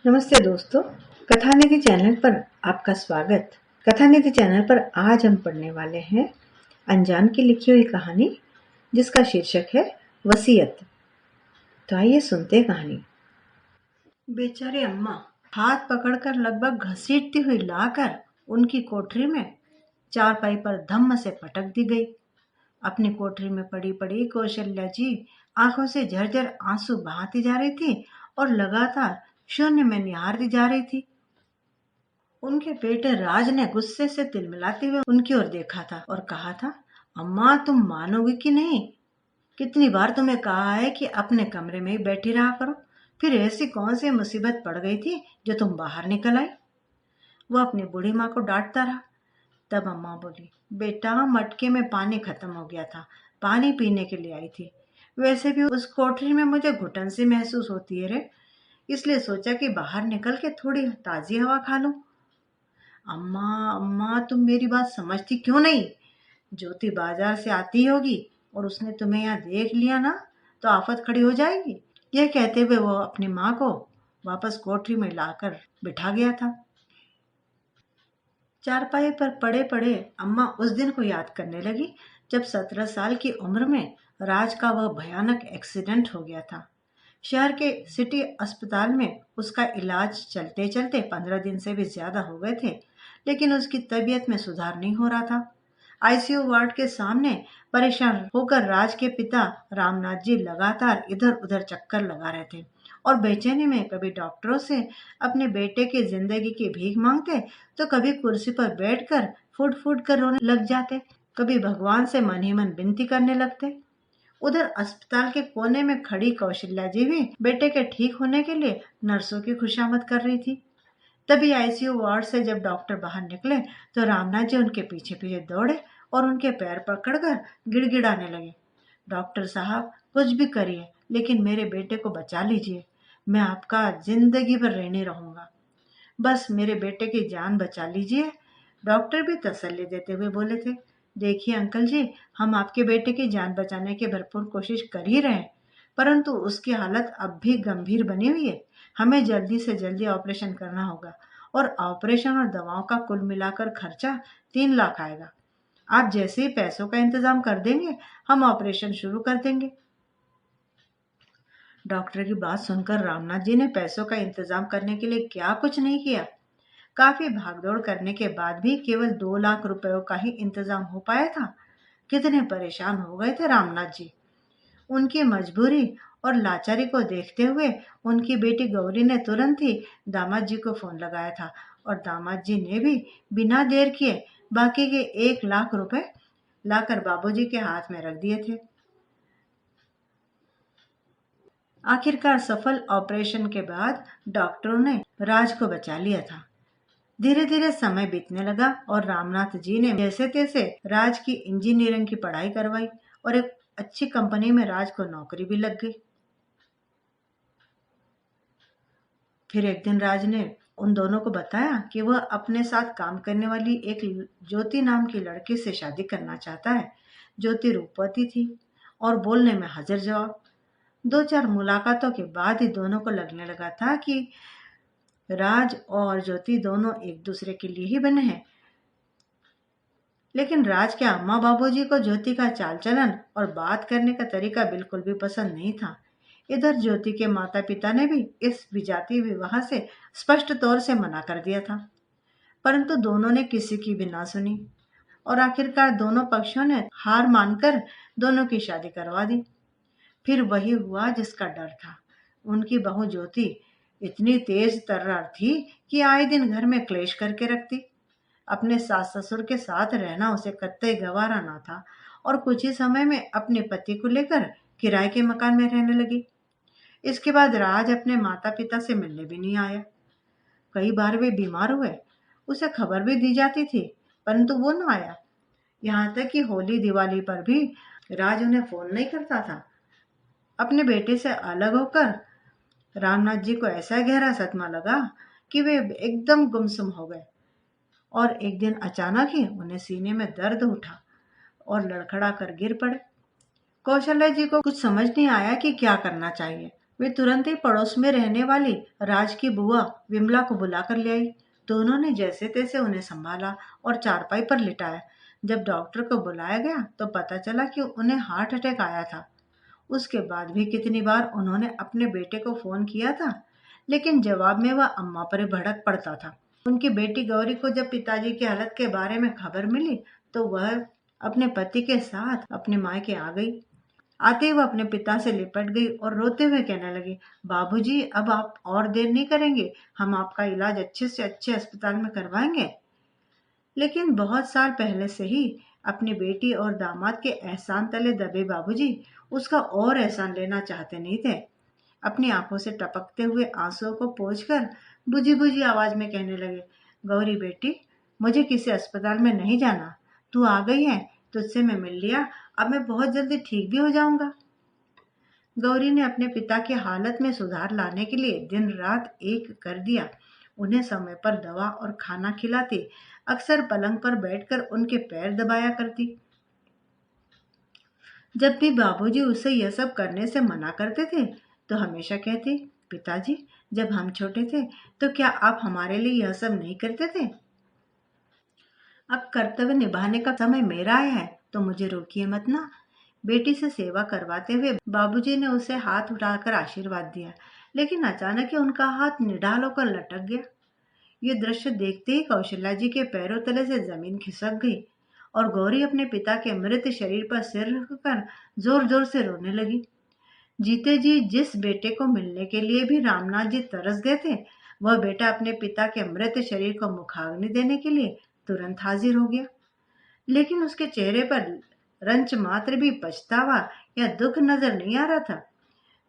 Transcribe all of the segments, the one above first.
नमस्ते दोस्तों, कथानिधि चैनल पर आपका स्वागत। कथानिधि चैनल पर आज हम पढ़ने वाले हैं अनजान की लिखी हुई कहानी, जिसका शीर्षक है वसीयत। तो आइए सुनते हैं कहानी। बेचारी अम्मा हाथ पकड़कर लगभग घसीटती हुई लाकर उनकी कोठरी में चारपाई पर धम्म से पटक दी गई। अपनी कोठरी में पड़ी पड़ी कौशल्या जी आंखों से झरझर आंसू बहाती जा रही थी और लगातार शून्य में निहारती जा रही थी। उनके बेटे राज ने गुस्से से तिलमिलाते हुए उनकी ओर देखा था और कहा था, अम्मा तुम मानोगी कि नहीं? कितनी बार तुम्हें कहा है कि अपने कमरे में ही बैठी रहा करो। फिर ऐसी कौन सी मुसीबत पड़ गई थी जो तुम बाहर निकल आई? वो अपनी बूढ़ी माँ को डांटता रहा। तब अम्मा बोली, बेटा मटके में पानी खत्म हो गया था, पानी पीने के लिए आई थी। वैसे भी उस कोठरी में मुझे घुटन सी महसूस होती है रे, इसलिए सोचा कि बाहर निकल के थोड़ी ताजी हवा खा लूं। अम्मा अम्मा तुम मेरी बात समझती क्यों नहीं? ज्योति बाजार से आती होगी और उसने तुम्हें यहाँ देख लिया ना तो आफत खड़ी हो जाएगी। यह कहते हुए वो अपनी माँ को वापस कोठरी में लाकर बिठा गया था। चारपाई पर पड़े पड़े अम्मा उस दिन को याद करने लगी जब 17 साल की उम्र में राज का वह भयानक एक्सीडेंट हो गया था। शहर के सिटी अस्पताल में उसका इलाज चलते चलते 15 दिन से भी ज्यादा हो गए थे, लेकिन उसकी तबीयत में सुधार नहीं हो रहा था। आईसीयू वार्ड के सामने परेशान होकर राज के पिता रामनाथ जी लगातार इधर उधर चक्कर लगा रहे थे और बेचैनी में कभी डॉक्टरों से अपने बेटे की जिंदगी की भीख मांगते, तो कभी कुर्सी पर बैठकर फुट फुट कर रोने लग जाते, कभी भगवान से मन ही मन विनती करने लगते। उधर अस्पताल के कोने में खड़ी कौशल्या जी भी बेटे के ठीक होने के लिए नर्सों की खुशामद कर रही थी। तभी आईसीयू वार्ड से जब डॉक्टर बाहर निकले तो रामनाथ जी उनके पीछे पीछे दौड़े और उनके पैर पकड़कर गिड़गिड़ाने लगे, डॉक्टर साहब कुछ भी करिए लेकिन मेरे बेटे को बचा लीजिए। मैं आपका जिंदगी भर ऋणी रहूंगा। बस मेरे बेटे की जान बचा लीजिए। डॉक्टर भी तसल्ली देते हुए बोले थे, देखिए अंकल जी, हम आपके बेटे की जान बचाने की भरपूर कोशिश कर ही रहे हैं, परंतु उसकी हालत अब भी गंभीर बनी हुई है। हमें जल्दी से जल्दी ऑपरेशन करना होगा और ऑपरेशन और दवाओं का कुल मिलाकर खर्चा 3 लाख आएगा। आप जैसे ही पैसों का इंतजाम कर देंगे हम ऑपरेशन शुरू कर देंगे। डॉक्टर की बात सुनकर रामनाथ जी ने पैसों का इंतजाम करने के लिए क्या कुछ नहीं किया। काफी भागदौड़ करने के बाद भी केवल 2 लाख रुपयों का ही इंतजाम हो पाया था। कितने परेशान हो गए थे रामनाथ जी। उनकी मजबूरी और लाचारी को देखते हुए उनकी बेटी गौरी ने तुरंत ही दामाद जी को फोन लगाया था और दामाद जी ने भी बिना देर किए बाकी के 1 लाख रुपए लाकर बाबूजी के हाथ में रख दिए थे। आखिरकार सफल ऑपरेशन के बाद डॉक्टरों ने राज को बचा लिया था। धीरे धीरे समय बीतने लगा और रामनाथ जी ने जैसे तैसे राज की इंजीनियरिंग की पढ़ाई करवाई और एक अच्छी कंपनी में राज को नौकरी भी लग गई। फिर एक दिन राज ने उन दोनों को बताया कि वह अपने साथ काम करने वाली एक ज्योति नाम की लड़की से शादी करना चाहता है। ज्योति रूपवती थी और बोलने में हाजिर जवाब। 2-4 मुलाकातों के बाद ही दोनों को लगने लगा था कि राज और ज्योति दोनों एक दूसरे के लिए ही बने हैं। लेकिन राज के अम्मा बाबूजी को ज्योति का चाल चलन और बात करने का तरीका बिल्कुल भी पसंद नहीं था। इधर ज्योति के माता पिता ने भी इस विजातीय विवाह से स्पष्ट तौर से मना कर दिया था, परंतु दोनों ने किसी की भी ना सुनी और आखिरकार दोनों पक्षों ने हार मानकर दोनों की शादी करवा दी। फिर वही हुआ जिसका डर था। उनकी बहू ज्योति इतनी तेज तर्रार थी कि आए दिन घर में क्लेश करके रखती। अपने सास ससुर के साथ रहना उसे कतई गवारा ना था और कुछ ही समय में अपने पति को लेकर किराए के मकान में रहने लगी। इसके बाद राज अपने माता पिता से मिलने भी नहीं आया। कई बार वे बीमार हुए, उसे खबर भी दी जाती थी, परंतु वो न आया। यहाँ तक कि होली दिवाली पर भी राज उन्हें फोन नहीं करता था। अपने बेटे से अलग होकर रामनाथ जी को ऐसा गहरा सदमा लगा कि वे एकदम गुमसुम हो गए और एक दिन अचानक ही उन्हें सीने में दर्द उठा और लड़खड़ा कर गिर पड़े। कौशल्या जी को कुछ समझ नहीं आया कि क्या करना चाहिए। वे तुरंत ही पड़ोस में रहने वाली राज की बुआ विमला को बुलाकर ले आई। दोनों ने जैसे तैसे उन्हें संभाला और चारपाई पर लिटाया। जब डॉक्टर को बुलाया गया तो पता चला कि उन्हें हार्ट अटैक आया था। उसके बाद भी कितनी बार उन्होंने अपने बेटे को फोन किया था, लेकिन जवाब में वह अम्मा पर ही भड़क पड़ता था। उनकी बेटी गौरी को जब पिताजी की हालत के बारे में खबर मिली तो वह अपने पति के साथ अपने मायके आ गई। आते ही वो अपने पिता से लिपट गई और रोते हुए कहने लगी, बाबूजी अब आप और देर नहीं करेंगे, हम आपका इलाज अच्छे से अच्छे अस्पताल में करवाएंगे। लेकिन बहुत साल पहले से ही अपनी बेटी और दामाद के एहसान तले दबे बाबूजी उसका और एहसान लेना चाहते नहीं थे। अपनी आंखों से टपकते हुए आंसुओं को पोंछकर बुझी बुझी आवाज में कहने लगे, गौरी बेटी, मुझे किसी अस्पताल में नहीं जाना। तू आ गई है, तुझसे मैं मिल लिया, अब मैं बहुत जल्दी ठीक भी हो जाऊंगा। गौरी ने अपने पिता की हालत में सुधार लाने के लिए दिन रात एक कर दिया। उन्हें समय पर दवा और खाना खिलाती, अक्सर पलंग पर बैठकर उनके पैर दबाया करती। जब भी बाबूजी उसे यह सब करने से मना करते थे तो हमेशा कहती, पिताजी जब हम छोटे थे तो क्या आप हमारे लिए यह सब नहीं करते थे? अब कर्तव्य निभाने का समय मेरा आया है तो मुझे रोकिए मत ना। बेटी से सेवा करवाते हुए बाबूजी ने उसे हाथ उठाकर आशीर्वाद दिया, लेकिन अचानक ही उनका हाथ निढाल होकर लटक गया। ये दृश्य देखते ही कौशल्या जी के पैरों तले से जमीन खिसक गई और गौरी अपने पिता के मृत शरीर पर सिर रखकर जोर जोर से रोने लगी। जीते जी जिस बेटे को मिलने के लिए भी रामनाथ जी तरस गए थे, वह बेटा अपने पिता के मृत शरीर को मुखाग्नि देने के लिए तुरंत हाजिर हो गया। लेकिन उसके चेहरे पर रंच मात्र भी पछतावा या दुख नजर नहीं आ रहा था।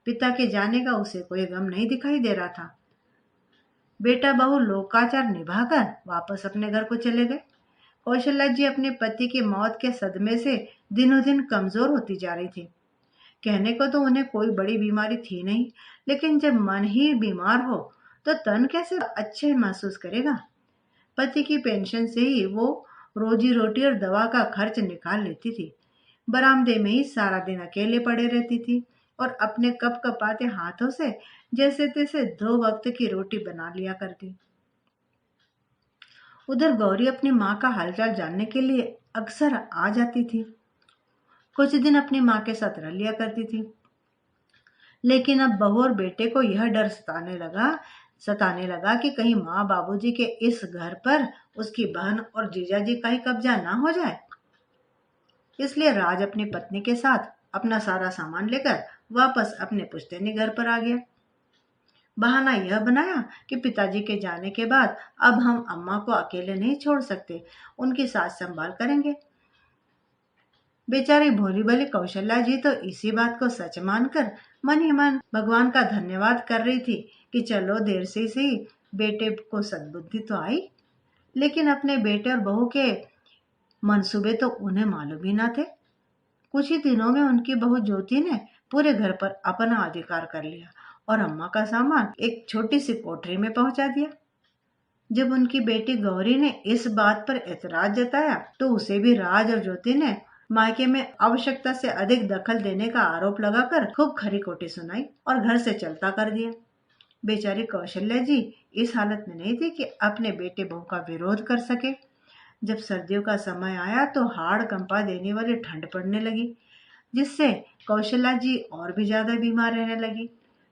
पिता के जाने का उसे कोई गम नहीं दिखाई दे रहा था। बेटा बहू लोकाचार निभाकर वापस अपने घर को चले गए। कौशल्या जी अपने पति की मौत के सदमे से दिनों दिन कमजोर होती जा रही थी। कहने को तो उन्हें कोई बड़ी बीमारी थी नहीं, लेकिन जब मन ही बीमार हो तो तन कैसे अच्छे महसूस करेगा। पति की पेंशन से ही वो रोजी रोटी और दवा का खर्च निकाल लेती थी। बरामदे में ही सारा दिन अकेले पड़े रहती थी और अपने कपकपाते हाथों से जैसे तैसे 2 वक्त की रोटी बना लिया करती। उधर गौरी अपनी माँ का हालचाल जानने के लिए अक्सर आ जाती थी। कुछ दिन अपनी माँ के साथ रह लिया करती थी, लेकिन अब बहू और बेटे को यह डर सताने लगा कि कहीं माँ बाबूजी के इस घर पर उसकी बहन और जीजाजी का ही कब्जा ना हो जाए। इसलिए राज अपनी पत्नी के साथ अपना सारा सामान लेकर वापस अपने पुश्तैनी घर पर आ गया। बहाना यह बनाया कि पिताजी के जाने के बाद अब हम अम्मा को अकेले नहीं छोड़ सकते, उनकी साथ संभाल करेंगे। बेचारी भोली भाली कौशल्या जी तो इसी बात को सच मानकर मन ही मन भगवान का धन्यवाद कर रही थी कि चलो देर से सही बेटे को सद्बुद्धि तो आई। लेकिन अपने बेटे और बहू के मंसूबे तो उन्हें मालूम ही ना थे। कुछ ही दिनों में उनकी बहू ज्योति ने पूरे घर पर अपना अधिकार कर लिया और अम्मा का सामान एक छोटी सी कोठरी में पहुंचा दिया। जब उनकी बेटी गौरी ने इस बात पर एतराज जताया तो उसे भी राज और ज्योति ने मायके में आवश्यकता से अधिक दखल देने का आरोप लगाकर खूब खरी खोटी सुनाई और घर से चलता कर दिया। बेचारी कौशल्या जी इस हालत में नहीं थी कि अपने बेटे बहू का विरोध कर सके। जब सर्दियों का समय आया तो हाड़ कंपा देने वाली ठंड पड़ने लगी, जिससे कौशल्या जी और भी ज्यादा बीमार रहने लगी।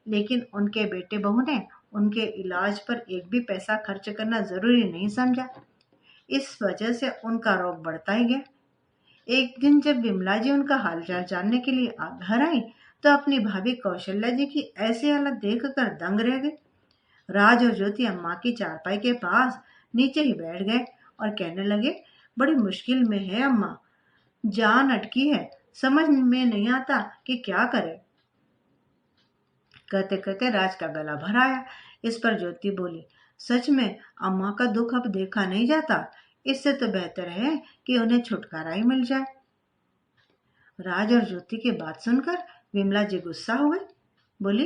लेकिन उनके बेटे बहू ने उनके इलाज पर एक भी पैसा खर्च करना जरूरी नहीं समझा। इस वजह से उनका रोग बढ़ता ही गया। एक दिन जब विमला जी उनका हालचाल जानने के लिए घर आई तो अपनी भाभी कौशल्या जी की ऐसी हालत देखकर दंग रह गए। राज और ज्योति अम्मा की चारपाई के पास नीचे ही बैठ गए और कहने लगे, बड़ी मुश्किल में है अम्मा, जान अटकी है, समझ में नहीं आता कि क्या करे। कहते कहते राज का गला भर आया। इस पर ज्योति बोली, सच में अम्मा का दुख अब देखा नहीं जाता, इससे तो बेहतर है कि उन्हें छुटकारा ही मिल जाए। राज और ज्योति की बात सुनकर विमला जी गुस्सा हो गई। बोली,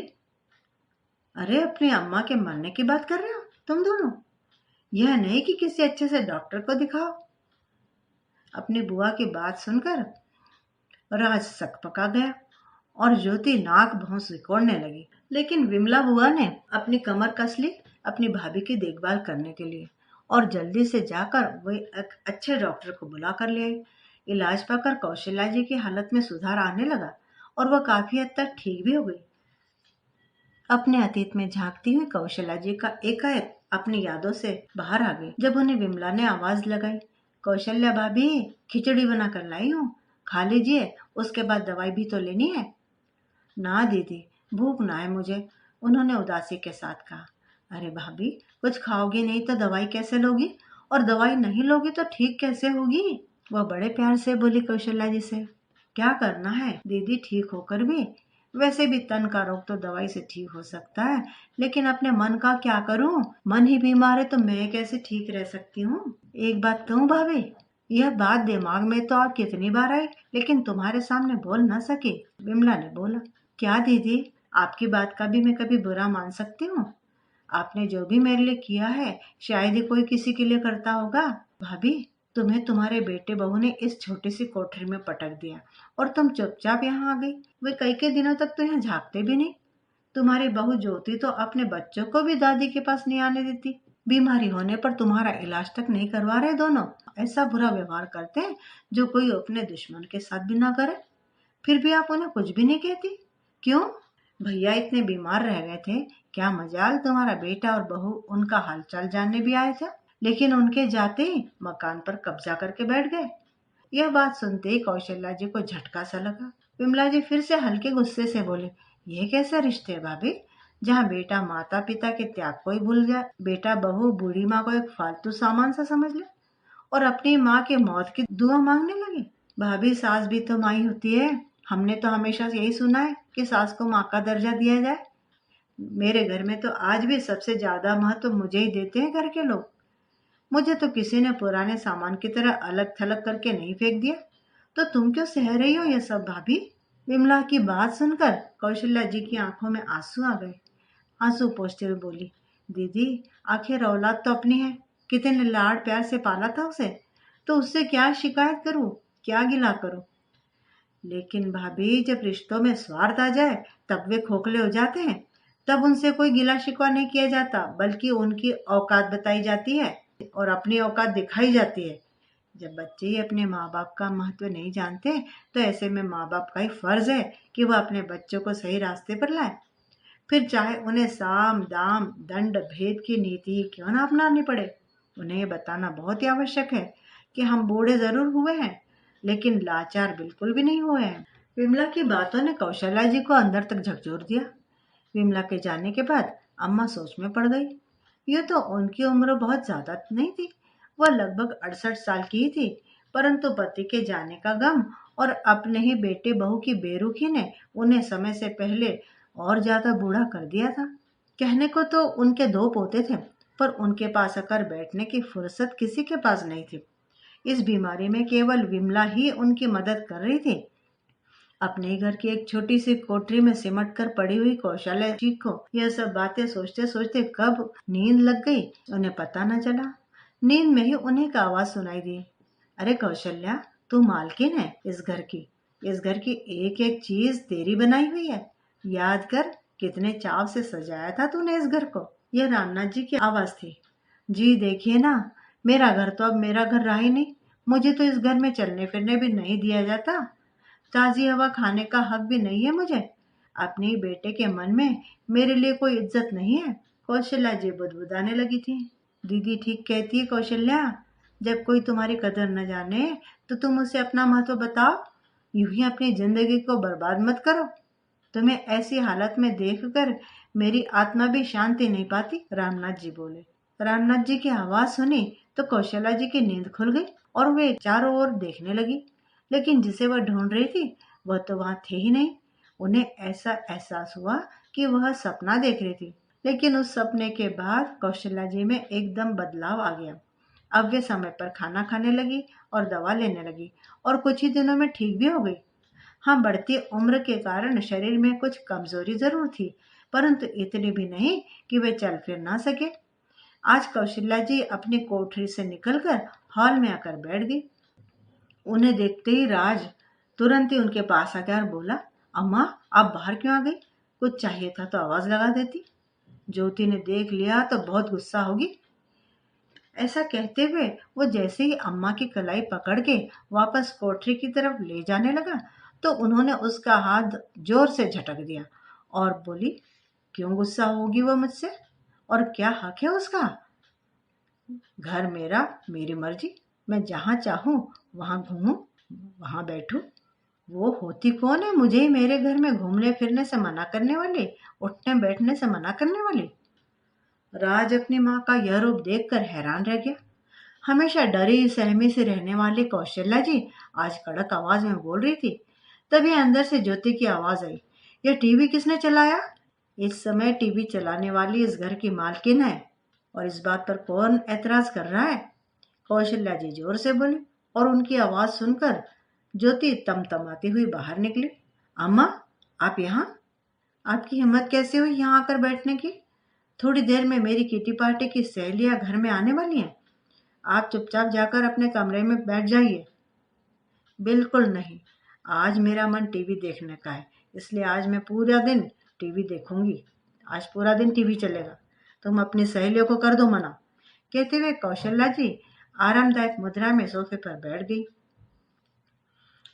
अरे अपनी अम्मा के मरने की बात कर रहे हो तुम दोनों? यह नहीं कि किसी अच्छे से डॉक्टर को दिखाओ। अपनी बुआ की बात सुनकर राज सकपका गया और ज्योति नाक भौं सिकोड़ने लगी। लेकिन विमला बुआ ने अपनी कमर कस ली अपनी भाभी की देखभाल करने के लिए और जल्दी से जाकर वह एक अच्छे डॉक्टर को बुला कर ले आई। इलाज पाकर कौशल्या जी की हालत में सुधार आने लगा और वह काफी हद तक ठीक भी हो गई। अपने अतीत में झांकती हुई कौशल्या जी का एकाएक अपनी यादों से बाहर आ गई जब उन्हें विमला ने आवाज लगाई, कौशल्या भाभी, खिचड़ी बना कर लाई हूँ, खा लीजिए, उसके बाद दवाई भी तो लेनी है। ना दीदी, भूख ना है मुझे, उन्होंने उदासी के साथ कहा। अरे भाभी, कुछ खाओगी नहीं तो दवाई कैसे लोगी, और दवाई नहीं लोगी तो ठीक कैसे होगी, वह बड़े प्यार से बोली कौशल्या जी से। क्या करना है दीदी, ठीक होकर भी, वैसे भी तन का रोग तो दवाई से ठीक हो सकता है, लेकिन अपने मन का क्या करूं, मन ही बीमार है तो मैं कैसे ठीक रह सकती हूँ। एक बात कहूँ भाभी, यह बात दिमाग में तो आप कितनी बार आई, लेकिन तुम्हारे सामने बोल न सके, विमला ने बोला। क्या दीदी, आपकी बात का भी मैं कभी बुरा मान सकती हूँ? आपने जो भी मेरे लिए किया है शायद ही कोई किसी के लिए करता होगा। भाभी, तुम्हें तुम्हारे बेटे बहू ने इस छोटी सी कोठरी में पटक दिया और तुम चुपचाप यहाँ आ गई। वे कई दिनों तक तो यहाँ झांकते भी नहीं। तुम्हारी बहू ज्योति तो अपने बच्चों को भी दादी के पास नहीं आने देती। बीमारी होने पर तुम्हारा इलाज तक नहीं करवा रहे दोनों। ऐसा बुरा व्यवहार करते हैं जो कोई अपने दुश्मन के साथ भी ना करे। फिर भी आप उन्हें कुछ भी नहीं कहती, क्यों? भैया इतने बीमार रह गए थे, क्या मजाल तुम्हारा बेटा और बहू उनका हालचाल जानने भी आए थे, लेकिन उनके जाते ही मकान पर कब्जा करके बैठ गए। यह बात सुनते ही कौशल्या जी को झटका सा लगा। विमला जी फिर से हल्के गुस्से से बोले, ये कैसे रिश्ते है भाभी, जहाँ बेटा माता पिता के त्याग को ही भूल जाए, बेटा बहू बूढ़ी माँ को एक फालतू सामान सा समझ ले और अपनी माँ के मौत की दुआ मांगने लगी। भाभी, सास भी तो माई होती है। हमने तो हमेशा यही सुना है कि सास को माँ का दर्जा दिया जाए। मेरे घर में तो आज भी सबसे ज्यादा महत्व मुझे ही देते हैं घर के लोग। मुझे तो किसी ने पुराने सामान की तरह अलग थलग करके नहीं फेंक दिया। तो तुम क्यों सह रही हो ये सब भाभी? विमला की बात सुनकर कौशल्या जी की आंखों में आंसू आ गए। आंसू पोंछते हुए बोली, दीदी, आखिर औलाद तो अपनी है, कितने लाड प्यार से पाला था उसे, तो उससे क्या शिकायत करूं, क्या गिला करूं? लेकिन भाभी, जब रिश्तों में स्वार्थ आ जाए तब वे खोखले हो जाते हैं। तब उनसे कोई गिला शिकवा नहीं किया जाता, बल्कि उनकी औकात बताई जाती है और अपनी औकात दिखाई जाती है। जब बच्चे ही अपने माँ बाप का महत्व नहीं जानते तो ऐसे में माँ बाप का ही फर्ज है कि वह अपने बच्चों को सही रास्ते पर लाए, फिर चाहे उन्हें साम दाम दंड भेद की नीति ही क्यों ना अपनानी पड़े। उन्हें ये बताना बहुत ही आवश्यक है कि हम बूढ़े जरूर हुए हैं, लेकिन लाचार बिल्कुल भी नहीं हुए हैं। विमला की बातों ने कौशल्या जी को अंदर तक झकझोर दिया। विमला के जाने के बाद अम्मा सोच में पड़ गई। ये तो उनकी उम्र बहुत ज्यादा नहीं थी, वह लगभग 68 साल की ही थी, परंतु पति के जाने का गम और अपने ही बेटे बहू की बेरुखी ने उन्हें समय से पहले और ज्यादा बूढ़ा कर दिया था। कहने को तो उनके 2 पोते थे, पर उनके पास आकर बैठने की फुर्सत किसी के पास नहीं थी। इस बीमारी में केवल विमला ही उनकी मदद कर रही थी। अपने ही घर की एक छोटी सी कोठरी में सिमट कर पड़ी हुई कौशल्या जी को यह सब बातें सोचते सोचते कब नींद लग गई उन्हें पता न चला। नींद में ही उन्हें एक आवाज सुनाई दी, अरे कौशल्या, तू मालकिन है इस घर की, इस घर की एक एक चीज तेरी बनाई हुई है, याद कर कितने चाव से सजाया था तूने इस घर को। यह रामनाथ जी की आवाज थी। जी देखिए ना, मेरा घर तो अब मेरा घर रहा ही नहीं, मुझे तो इस घर में चलने फिरने भी नहीं दिया जाता, ताजी हवा खाने का हक भी नहीं है मुझे, अपने ही बेटे के मन में मेरे लिए कोई इज्जत नहीं है। कौशल्या जी बुदबुदाने लगी थी। दीदी ठीक कहती है कौशल्या, जब कोई तुम्हारी कदर न जाने तो तुम उसे अपना महत्व बताओ, यूं ही अपनी जिंदगी को बर्बाद मत करो। तुम्हें ऐसी हालत में देखकर मेरी आत्मा भी शांति नहीं पाती, रामनाथ जी बोले। रामनाथ जी की आवाज सुनी तो कौशल्या जी की नींद खुल गई और वे चारों ओर देखने लगी, लेकिन जिसे वह ढूंढ रही थी वह तो वहां थे ही नहीं। उन्हें ऐसा एहसास हुआ कि वह सपना देख रही थी, लेकिन उस सपने के बाद कौशल्या जी में एकदम बदलाव आ गया। अब वे समय पर खाना खाने लगी और दवा लेने लगी और कुछ ही दिनों में ठीक भी हो गई। हाँ, बढ़ती उम्र के कारण शरीर में कुछ कमजोरी जरूर थी, परंतु इतनी भी नहीं कि वे चल फिर ना सके। आज कौशल्या जी अपनी कोठरी से निकलकर हॉल में आकर बैठ गई। उन्हें देखते ही राज तुरंत ही उनके पास आ गया और बोला, अम्मा, आप बाहर क्यों आ गई? कुछ चाहिए था तो आवाज लगा देती। ज्योति ने देख लिया तो बहुत गुस्सा होगी। ऐसा कहते हुए वो जैसे ही अम्मा की कलाई पकड़ के वापस कोठरी की तरफ ले जाने लगा तो उन्होंने उसका हाथ जोर से झटक दिया और बोली, क्यों गुस्सा होगी वो मुझसे, और क्या हक है उसका? घर मेरा, मेरी मर्जी, मैं जहाँ चाहूँ वहाँ घूमूं, वहाँ बैठूं। वो होती कौन है मुझे ही मेरे घर में घूमने फिरने से मना करने वाली, उठने बैठने से मना करने वाली? राज अपनी माँ का यह रूप देखकर हैरान रह गया। हमेशा डरी सहमी से रहने वाली कौशल्या जी आज कड़क आवाज में बोल रही थी। तभी अंदर से ज्योति की आवाज आई, यह टीवी किसने चलाया? इस समय टीवी चलाने वाली इस घर की मालकिन है और इस बात पर कौन ऐतराज कर रहा है? कौशल्या जी जोर से बोली और उनकी आवाज सुनकर ज्योति तमतमाती हुई बाहर निकली। अम्मा, आप यहाँ? आपकी हिम्मत कैसे हुई यहाँ आकर बैठने की? थोड़ी देर में मेरी किटी पार्टी की सहेलियां घर में आने वाली हैं। आप चुपचाप जाकर अपने कमरे में बैठ जाइए। बिल्कुल नहीं, आज मेरा मन टीवी देखने का है, इसलिए आज मैं पूरा दिन टीवी देखूंगी। आज पूरा दिन टीवी चलेगा। तुम अपनी सहेलियों को कर दो मना। कहते हुए कौशल्या जी आरामदायक मुद्रा में सोफे पर बैठ गई।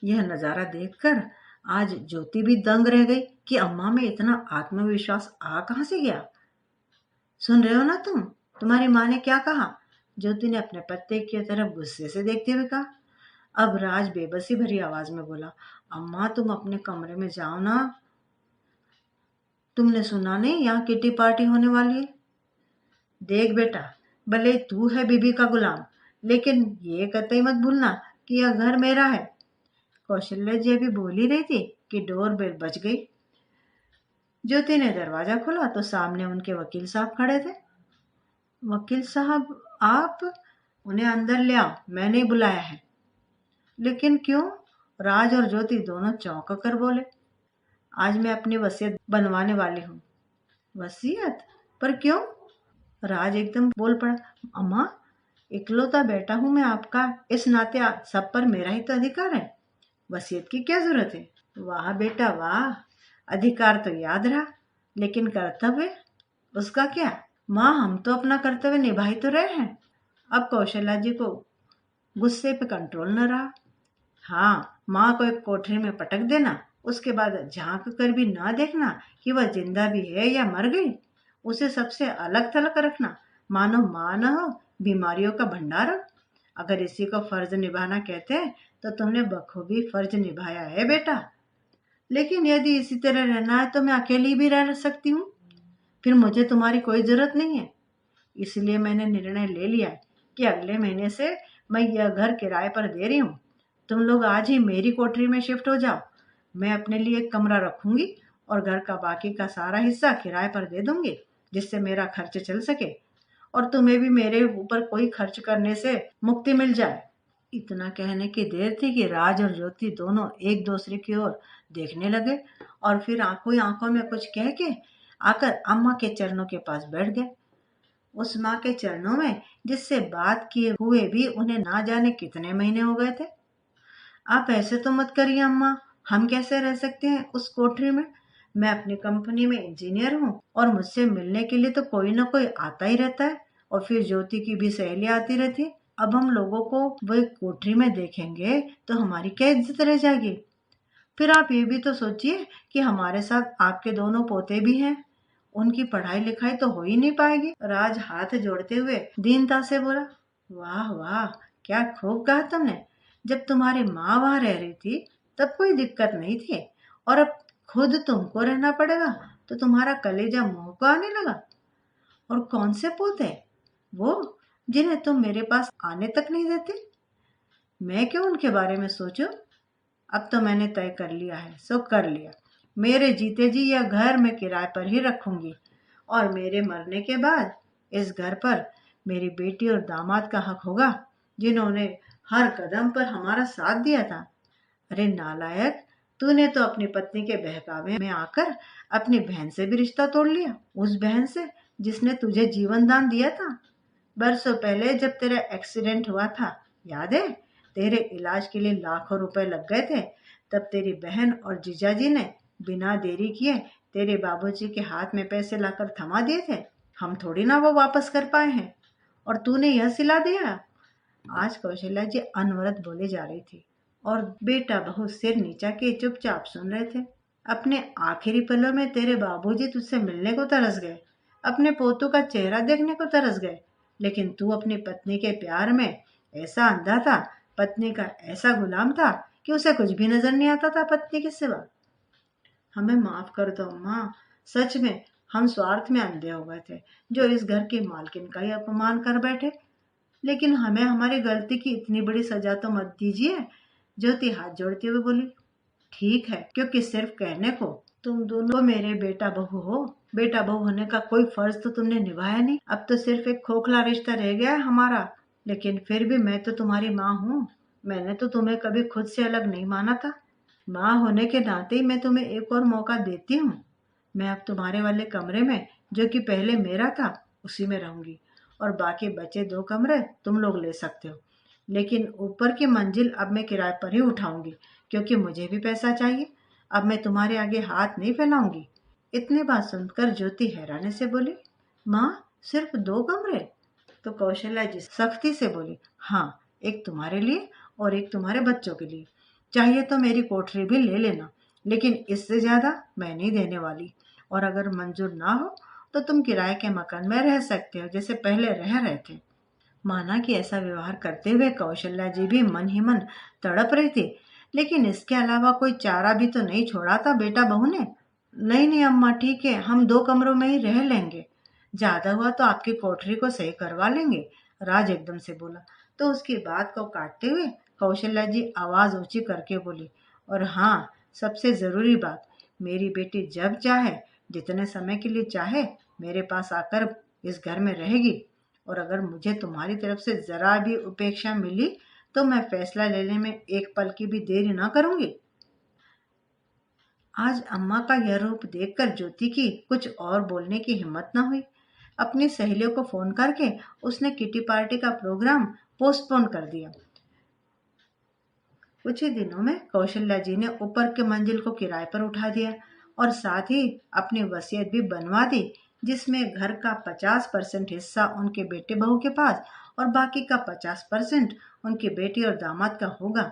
यह नजारा देखकर आज ज्योति भी दंग रह गई कि अम्मा में इतना आत्मविश्वास आ कहां से गया। सुन रहे हो ना तुम, तुम्हारी माँ ने क्या कहा? ज्योति ने अपने पत्ते की तरफ गुस्से से देखते हुए कहा। अब राज बेबसी भरी आवाज में बोला, अम्मा तुम अपने कमरे में जाओ ना। तुमने सुना नहीं यहाँ किटी पार्टी होने वाली है? देख बेटा, भले तू है बीबी का गुलाम, लेकिन ये कतई मत भूलना कि यह घर मेरा है। कौशल्या जी अभी बोल ही रही थी कि डोर बेल बज गई। ज्योति ने दरवाजा खोला तो सामने उनके वकील साहब खड़े थे। वकील साहब आप? उन्हें अंदर ले आओ, मैंने ही बुलाया है। लेकिन क्यों? राज और ज्योति दोनों चौंक कर बोले। आज मैं अपनी वसीयत बनवाने वाली हूँ। वसीयत? पर क्यों? राज एकदम बोल पड़ा, अम्मा इकलौता बेटा हूं मैं आपका, इस नाते सब पर मेरा ही तो अधिकार है। वसीयत की क्या जरूरत है? वाह बेटा वाह, अधिकार तो याद रहा, लेकिन कर्तव्य उसका क्या? माँ हम तो अपना कर्तव्य निभा ही तो रहे हैं। अब कौशल्या जी को गुस्से पे कंट्रोल न रहा। हाँ, माँ को एक कोठरी में पटक देना, उसके बाद झांक कर भी ना देखना कि वह जिंदा भी है या मर गई। उसे सबसे अलग थलग रखना, मानो माँ न हो, बीमारियों का भंडार हो। अगर इसी को फर्ज निभाना कहते हैं तो तुमने बखूबी फर्ज निभाया है बेटा। लेकिन यदि इसी तरह रहना है तो मैं अकेली भी रह सकती हूँ, फिर मुझे तुम्हारी कोई जरूरत नहीं है। इसलिए मैंने निर्णय ले लिया है कि अगले महीने से मैं यह घर किराए पर दे रही हूँ। तुम लोग आज ही मेरी कोठरी में शिफ्ट हो जाओ। मैं अपने लिए एक कमरा रखूंगी और घर का बाकी का सारा हिस्सा किराए पर दे दूंगी, जिससे मेरा खर्च चल सके और तुम्हें भी मेरे ऊपर कोई खर्च करने से मुक्ति मिल जाए। इतना कहने की देर थी कि राज और ज्योति दोनों एक दूसरे की ओर देखने लगे और फिर आंखों ही आंखों में कुछ कह के आकर अम्मा के चरणों के पास बैठ गए। उस माँ के चरणों में जिससे बात किए हुए भी उन्हें ना जाने कितने महीने हो गए थे। आप ऐसे तो मत करिए अम्मा, हम कैसे रह सकते हैं उस कोठरी में? मैं अपनी कंपनी में इंजीनियर हूँ और मुझसे मिलने के लिए तो कोई ना कोई आता ही रहता है, और फिर ज्योति की भी सहेलियां आती रहती है। अब हम लोगों को वो एक कोठरी में देखेंगे तो हमारी क्या इज्जत रह जाएगी? फिर आप ये भी तो सोचिए कि हमारे साथ आपके दोनों पोते भी हैं, उनकी पढ़ाई लिखाई तो हो ही नहीं पाएगी। राज हाथ जोड़ते हुए दीनता से बोला, वाह वाह, क्या खूब कहा तुमने। जब तुम्हारी माँ वहां रह रही थी तब कोई दिक्कत नहीं थी, और अब खुद तुमको रहना पड़ेगा तो तुम्हारा कलेजा मुंह को आने लगा। और कौन से पोते? वो जिन्हें तुम मेरे पास आने तक नहीं देते। मैं क्यों उनके बारे में सोचूं? अब तो मैंने तय कर लिया है, सो कर लिया। मेरे जीते जी यह घर मैं किराए पर ही रखूंगी, और मेरे मरने के बाद इस घर पर मेरी बेटी और दामाद का हक होगा, जिन्होंने हर कदम पर हमारा साथ दिया था। अरे नालायक, तूने तो अपनी पत्नी के बहकावे में आकर अपनी बहन से भी रिश्ता तोड़ लिया, उस बहन से जिसने तुझे जीवन दान दिया था। बरसों पहले जब तेरा एक्सीडेंट हुआ था, याद है? तेरे इलाज के लिए लाखों रुपए लग गए थे। तब तेरी बहन और जीजाजी ने बिना देरी किए तेरे बाबूजी के हाथ में पैसे लाकर थमा दिए थे, हम थोड़ी ना वो वापस कर पाए हैं, और तूने यह सिला दिया। आज कौशल्या जी अनवरत बोले जा रही थी और बेटा बहू सिर नीचा के चुपचाप सुन रहे थे। अपने आखिरी पलों में तेरे बाबूजी तुझसे मिलने को तरस गए, अपने पोतों का चेहरा देखने को तरस गए, लेकिन तू अपनी पत्नी के प्यार में ऐसा अंधा था, पत्नी का ऐसा गुलाम था कि उसे कुछ भी नजर नहीं आता था पत्नी के सिवा। हमें माफ कर दो अम्मा, सच में हम स्वार्थ में अंधे हो गए थे, जो इस घर की मालकिन का ही अपमान कर बैठे। लेकिन हमें हमारी गलती की इतनी बड़ी सजा तो मत दीजिए। ज्योति हाथ जोड़ते हुए बोली, ठीक है, क्योंकि सिर्फ कहने को तुम दोनों मेरे बेटा बहू हो, बेटा बहू होने का कोई फर्ज तो तुमने निभाया नहीं। अब तो सिर्फ एक खोखला रिश्ता रह गया है हमारा, लेकिन फिर भी मैं तो तुम्हारी माँ हूँ। मैंने तो तुम्हें कभी खुद से अलग नहीं माना था। माँ होने के नाते ही मैं तुम्हें एक और मौका देती हूँ। मैं अब तुम्हारे वाले कमरे में, जो कि पहले मेरा था, उसी में रहूंगी, और बाकी बचे 2 कमरे तुम लोग ले सकते हो। लेकिन ऊपर की मंजिल अब मैं किराए पर ही उठाऊंगी, क्योंकि मुझे भी पैसा चाहिए। अब मैं तुम्हारे आगे हाथ नहीं फैलाऊंगी। इतनी बात सुनकर ज्योति हैरानी से बोली, माँ, सिर्फ 2 कमरे? तो कौशल्या जी सख्ती से बोली, हाँ, एक तुम्हारे लिए और एक तुम्हारे बच्चों के लिए। चाहिए तो मेरी कोठरी भी ले लेना, लेकिन इससे ज्यादा मैं नहीं देने वाली। और अगर मंजूर ना हो तो तुम किराए के मकान में रह सकते हो, जैसे पहले रह रहे थे। माना कि ऐसा व्यवहार करते हुए कौशल्या जी भी मन ही मन तड़प रही थी, लेकिन इसके अलावा कोई चारा भी तो नहीं छोड़ा था बेटा बहू ने। नहीं नहीं अम्मा, ठीक है, हम 2 कमरों में ही रह लेंगे। ज्यादा हुआ तो आपकी कोठरी को सही करवा लेंगे, राज एकदम से बोला। तो उसकी बात को काटते हुए कौशल्या जी आवाज ऊंची करके बोली, और हाँ, सबसे जरूरी बात, मेरी बेटी जब चाहे, जितने समय के लिए चाहे, मेरे पास आकर इस घर में रहेगी। और अगर मुझे तुम्हारी तरफ से जरा भी उपेक्षा मिली तो मैं फैसला लेने में एक पल की भी देरी ना करूंगी। आज अम्मा का यह रूप देखकर ज्योति की कुछ और बोलने की हिम्मत न हुई। अपनी सहेलियों को फोन करके उसने किटी पार्टी का प्रोग्राम पोस्टपोन कर दिया। कुछ ही दिनों में कौशल्या जी ने ऊपर के मंजिल को किराए पर उठा दिया और साथ ही अपनी वसीयत भी बनवा दी, जिसमें घर का 50% हिस्सा उनके बेटे बहू के पास और बाकी का 50% उनकी बेटी और दामाद का होगा,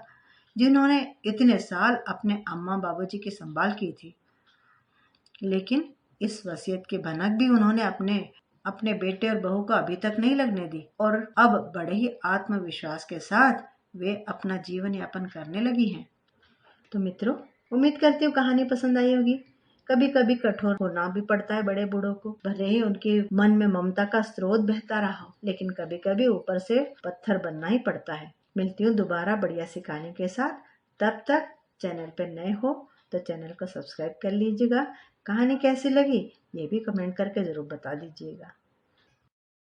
जिन्होंने इतने साल अपने अम्मा बाबूजी की संभाल की थी। लेकिन इस वसीयत की भनक भी उन्होंने अपने अपने बेटे और बहू को अभी तक नहीं लगने दी, और अब बड़े ही आत्मविश्वास के साथ वे अपना जीवन यापन करने लगी हैं। तो मित्रों, उम्मीद करती हूँ कहानी पसंद आई होगी। कभी कभी कठोर होना भी पड़ता है बड़े बूढ़ों को, भले ही उनके मन में ममता का स्रोत बहता रहा हो, लेकिन कभी कभी ऊपर से पत्थर बनना ही पड़ता है। मिलती हूँ दोबारा बढ़िया सी कहानी के साथ। तब तक चैनल पर नए हो तो चैनल को सब्सक्राइब कर लीजिएगा। कहानी कैसी लगी ये भी कमेंट करके जरूर बता दीजिएगा।